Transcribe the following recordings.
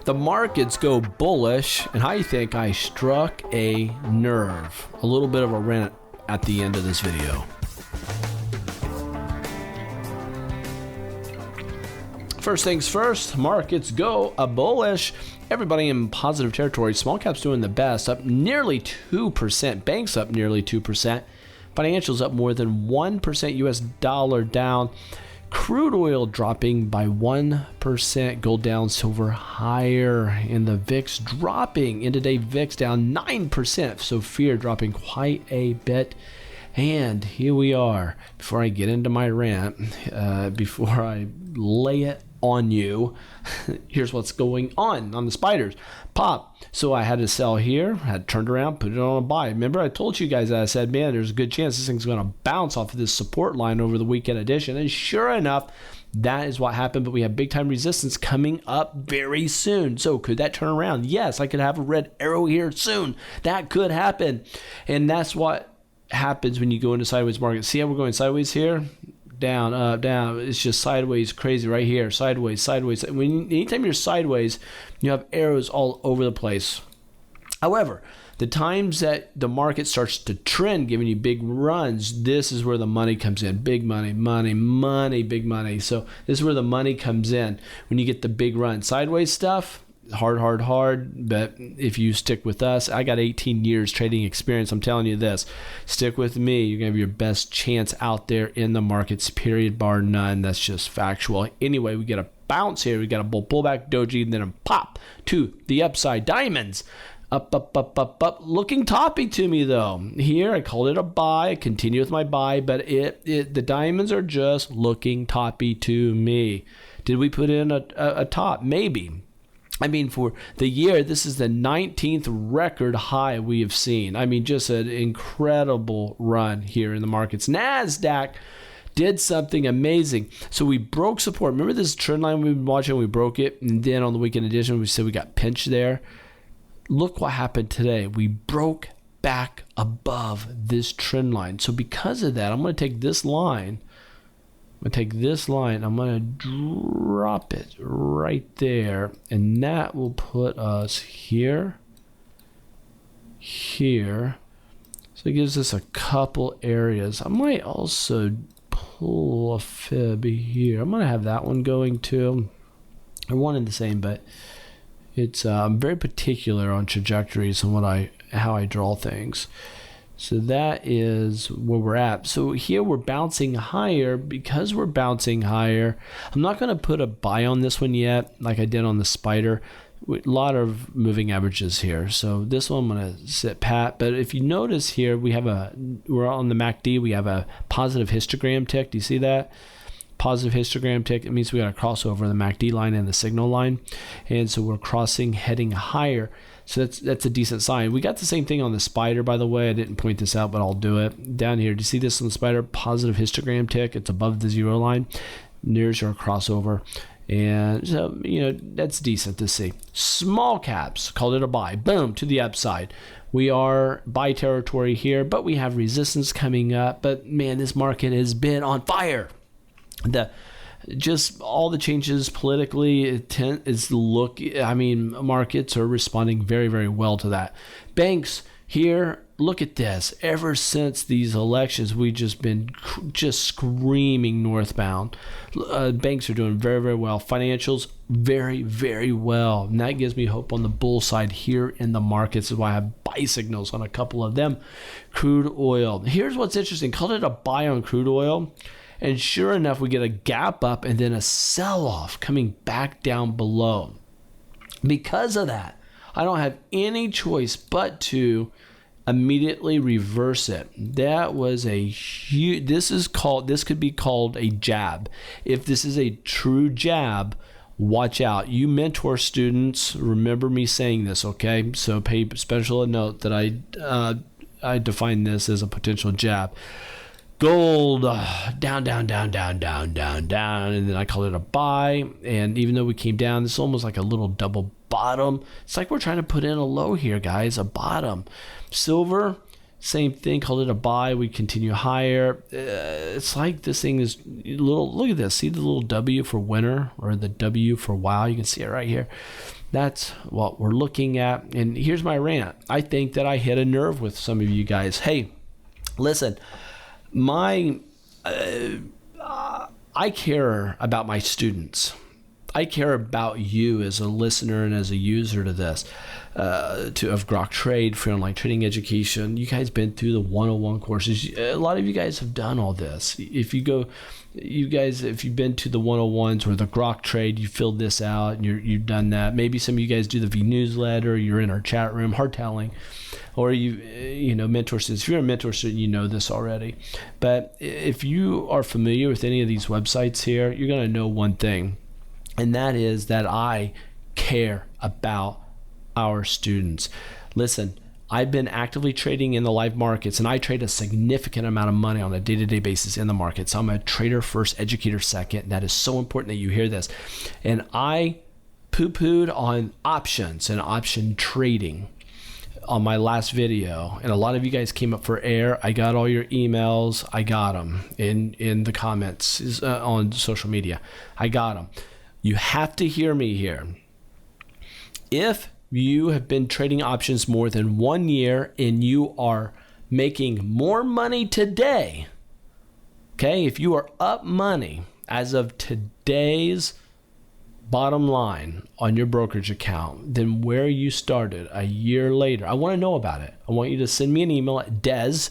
The markets go bullish, and I think I struck a nerve. A little bit of a rant at the end of this video. First things first, markets go bullish. Everybody in positive territory. Small caps doing the best, up nearly 2%. Banks up nearly 2%. Financials up more than 1%. US dollar down. Crude oil dropping by 1%. Gold down, silver higher. And the VIX dropping. Intraday VIX down 9%. So fear dropping quite a bit. And here we are. Before I get into my rant, before I lay it on you, here's what's going on the spiders. Pop. So I had to sell here, had turned around, put it on a buy. Remember I told you guys that I said, man, there's a good chance this thing's going to bounce off of this support line over the weekend edition. And sure enough, that is what happened. But we have big time resistance coming up very soon. So could that turn around? Yes, I could have a red arrow here soon. That could happen. And that's what happens when you go into sideways market. See how we're going sideways here? Down, up, down. It's just sideways, crazy right here. Sideways, sideways. Anytime you're sideways, you have arrows all over the place. However, the times that the market starts to trend, giving you big runs, this is where the money comes in. Big money, money, money, big money. So this is where the money comes in when you get the big run. Sideways stuff, hard, but if you stick with us, I got 18 years trading experience. I'm telling you this, stick with me, you're gonna have your best chance out there in the markets, period, bar none. That's just factual. Anyway, we get a bounce here, we got a pullback doji, and then a pop to the upside. Diamonds up, looking toppy to me though. Here I called it a buy, continue with my buy, but the diamonds are just looking toppy to me. Did we put in a top? Maybe. I mean, for the year, this is the 19th record high we have seen. I mean, just an incredible run here in the markets. NASDAQ did something amazing. So we broke support. Remember this trend line we've been watching? We broke it. And then on the weekend edition, we said we got pinched there. Look what happened today. We broke back above this trend line. So because of that, I'm going to take this line. I'm going to drop it right there, and that will put us here. So it gives us a couple areas. I might also pull a fib here. I'm going to have that one going too. They're one and the same, but it's I'm very particular on trajectories and how I draw things. So that is where we're at. So here we're bouncing higher. Because we're bouncing higher, I'm not going to put a buy on this one yet like I did on the spider. A lot of moving averages here. So this one I'm going to sit pat. But if you notice here, we're on the MACD. We have a positive histogram tick. Do you see that? Positive histogram tick. It means we got a crossover the MACD line and the signal line. And so we're crossing, heading higher. So that's a decent sign. We got the same thing on the spider, by the way. I didn't point this out, but I'll do it. Down here, do you see this on the spider? Positive histogram tick. It's above the zero line. Nears your crossover. And so, that's decent to see. Small caps, called it a buy. Boom, to the upside. We are buy territory here, but we have resistance coming up. But man, this market has been on fire. Just all the changes politically markets are responding very, very well to that. Banks here, look at this. Ever since these elections, we've just been just screaming northbound. Banks are doing very, very well. Financials, very, very well. And that gives me hope on the bull side here in the markets. That's why I have buy signals on a couple of them. Crude oil. Here's what's interesting. Called it a buy on crude oil. And sure enough, we get a gap up and then a sell-off coming back down below. Because of that, I don't have any choice but to immediately reverse it. That was a huge, this could be called a jab. If this is a true jab, watch out. You mentor students, remember me saying this, okay? So pay special note that I define this as a potential jab. Gold, down, and then I call it a buy. And even though we came down, this is almost like a little double bottom. It's like we're trying to put in a low here, guys, a bottom. Silver, same thing, called it a buy. We continue higher. It's like this thing is little. Look at this. See the little W for winner or the W for wow? You can see it right here. That's what we're looking at. And here's my rant. I think that I hit a nerve with some of you guys. Hey, listen, I care about my students. I care about you as a listener and as a user to this, of Grok Trade, free online trading education. You guys been through the 101 courses. A lot of you guys have done all this. If you've been to the 101s or the Grok Trade, you filled this out and you've done that. Maybe some of you guys do the V newsletter. You're in our chat room, hard telling, or you know, mentor students. If you're a mentor student, you know this already. But if you are familiar with any of these websites here, you're going to know one thing. And that is that I care about our students. Listen, I've been actively trading in the live markets, and I trade a significant amount of money on a day-to-day basis in the markets. I'm a trader first, educator second. That is so important that you hear this. And I poo-pooed on options and option trading on my last video, and a lot of you guys came up for air. I got all your emails. I got them in the comments on social media. I got them. You have to hear me here. If you have been trading options more than 1 year and you are making more money today, okay, if you are up money as of today's bottom line on your brokerage account than where you started a year later, I want to know about it. I want you to send me an email at des,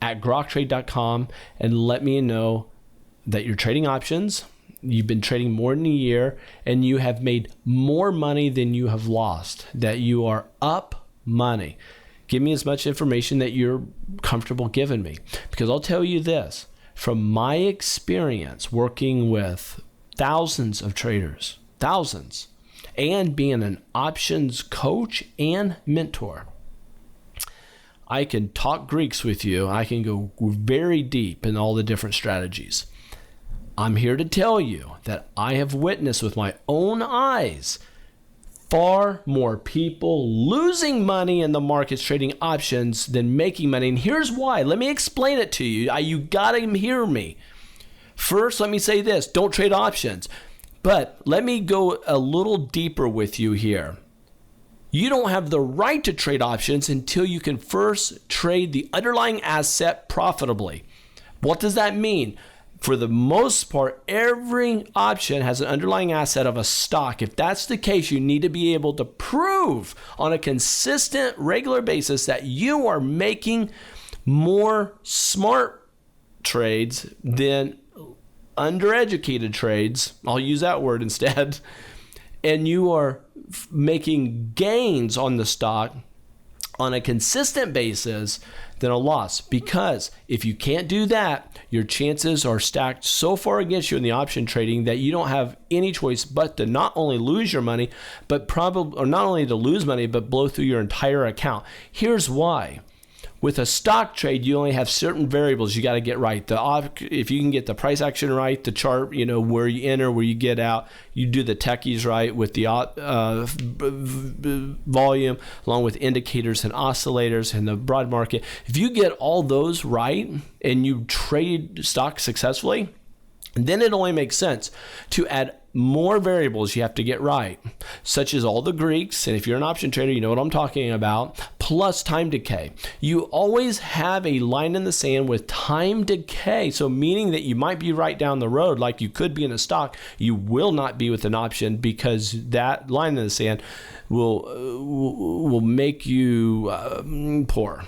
at groktrade.com, and let me know that you're trading options, you've been trading more than a year, and you have made more money than you have lost, that you are up money. Give me as much information that you're comfortable giving me. Because I'll tell you this, from my experience working with thousands of traders, thousands, and being an options coach and mentor, I can talk Greeks with you. I can go very deep in all the different strategies. I'm here to tell you that I have witnessed with my own eyes far more people losing money in the markets trading options than making money. And here's why. Let me explain it to you. You got to hear me. First, let me say this. Don't trade options. But let me go a little deeper with you here. You don't have the right to trade options until you can first trade the underlying asset profitably. What does that mean? For the most part, every option has an underlying asset of a stock. If that's the case, you need to be able to prove on a consistent, regular basis that you are making more smart trades than undereducated trades. I'll use that word instead. And you are making gains on the stock on a consistent basis than a loss. Because if you can't do that, your chances are stacked so far against you in the option trading that you don't have any choice but to not only lose your money, but not only to lose money, but blow through your entire account. Here's why. With a stock trade, you only have certain variables you got to get right. If you can get the price action right, the chart, where you enter, where you get out, you do the techies right with the volume, along with indicators and oscillators and the broad market. If you get all those right and you trade stocks successfully, then it only makes sense to add more variables you have to get right, such as all the Greeks, and if you're an option trader, you know what I'm talking about, plus time decay. You always have a line in the sand with time decay, so meaning that you might be right down the road, like you could be in a stock, you will not be with an option because that line in the sand will make you poor.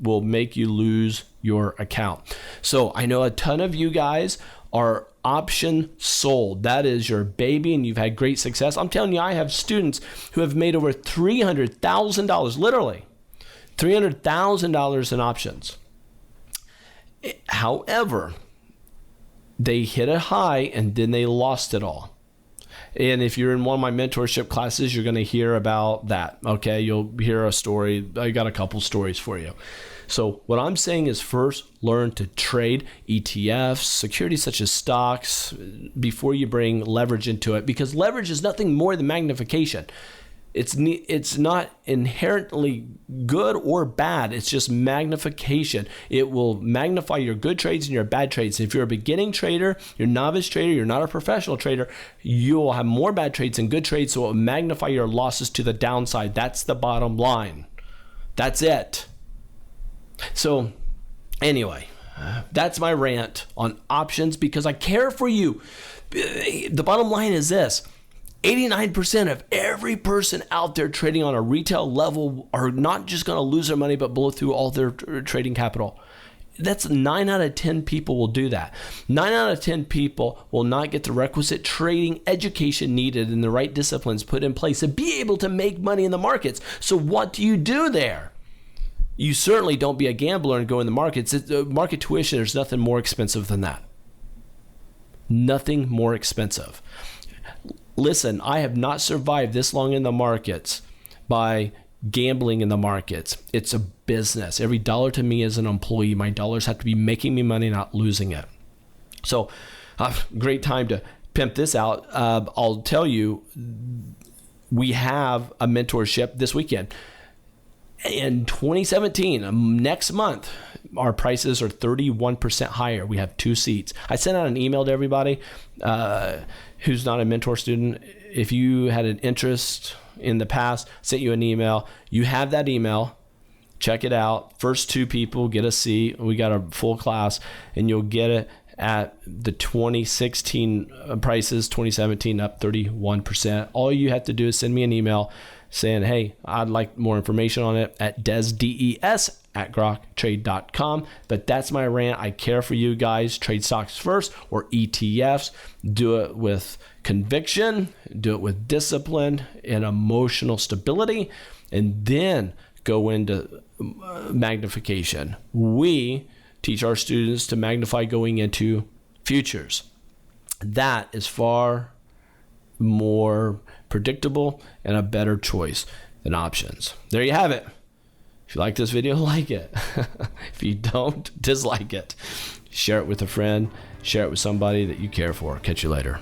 Will make you lose your account. So I know a ton of you guys are option sold. That is your baby, and you've had great success. I'm telling you, I have students who have made over $300,000, literally $300,000 in options. However, they hit a high and then they lost it all. And if you're in one of my mentorship classes, you're going to hear about that. Okay, you'll hear a story. I got a couple stories for you. So what I'm saying is first, learn to trade ETFs, securities such as stocks, before you bring leverage into it, because leverage is nothing more than magnification. It's not inherently good or bad. It's just magnification. It will magnify your good trades and your bad trades. If you're a beginning trader, you're a novice trader, you're not a professional trader, you will have more bad trades than good trades, so it will magnify your losses to the downside. That's the bottom line. That's it. So anyway, that's my rant on options because I care for you. The bottom line is this. 89% of every person out there trading on a retail level are not just going to lose their money, but blow through all their trading capital. That's 9 out of 10 people will do that. 9 out of 10 people will not get the requisite trading education needed and the right disciplines put in place to be able to make money in the markets. So what do you do there? You certainly don't be a gambler and go in the markets. Market tuition, there's nothing more expensive than that. Nothing more expensive. Listen, I have not survived this long in the markets by gambling in the markets. It's a business. Every dollar to me as an employee, my dollars have to be making me money, not losing it. So, great time to pimp this out. I'll tell you, we have a mentorship this weekend. In 2017, next month, our prices are 31% higher. We have 2 seats. I sent out an email to everybody who's not a mentor student. If you had an interest in the past, sent you an email. You have that email. Check it out. First 2 people get a seat. We got a full class, and you'll get it at the 2016 prices, 2017 up 31%. All you have to do is send me an email saying, hey, I'd like more information on it at groktrade.com. But that's my rant. I care for you guys. Trade stocks first or ETFs. Do it with conviction. Do it with discipline and emotional stability. And then go into magnification. We teach our students to magnify going into futures. That is far more predictable and a better choice than options. There you have it. If you like this video, like it. If you don't, dislike it. Share it with a friend. Share it with somebody that you care for. Catch you later.